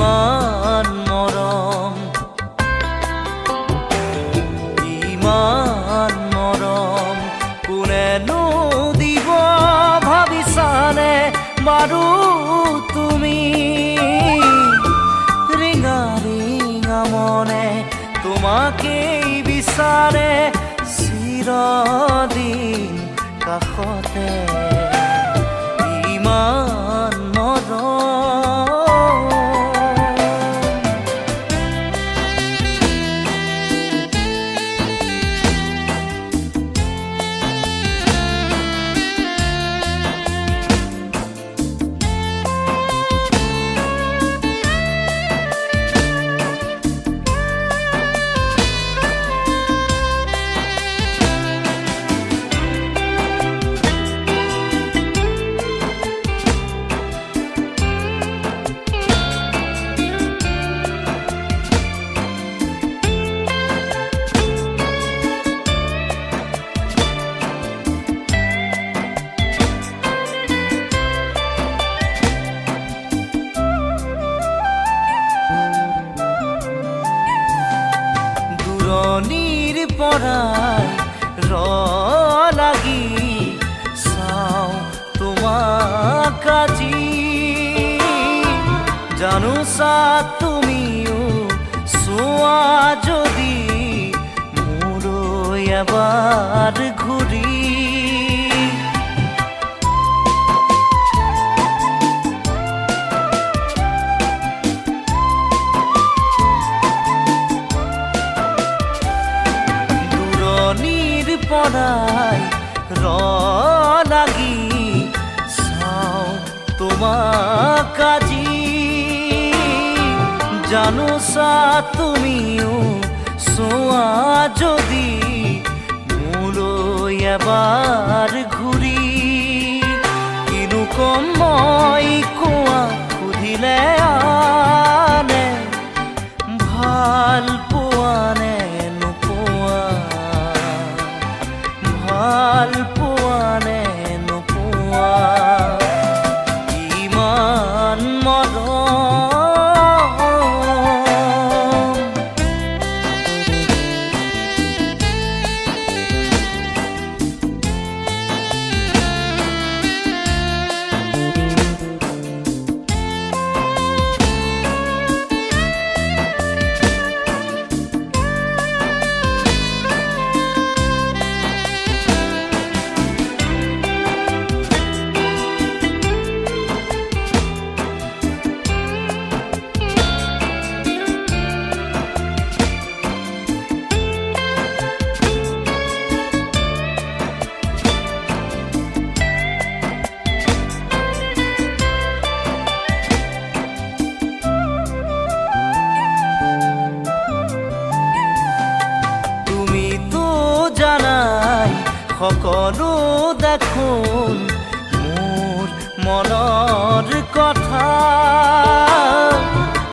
ইমান মৰম, ইমান মৰম কোনেনো দিব ভাবিছানে বাৰু তুমি? ৰিঙা ৰিঙা মনে তোমাকেই বিচাৰে চিৰদিন কাষতে। ইমান মৰম দূৰণিৰ পৰাই লাগি চাওঁ তোমাক আজি। জানোচা তুমিও চোৱা যদি মোলৈ এবাৰ ঘূৰি। পৰাই লাগি চাওঁ তোমাক আজি। জানোচা তুমিও চোৱা যদি মোলৈ এবাৰ ঘূৰি। কিনো কম মই কোৱা সুধিলে আনে, ভাল পোৱা নে নোপোৱা, ভাল পোৱা নে নোপোৱা? ইমান মৰম সকলো দেখোন মোৰ মনৰ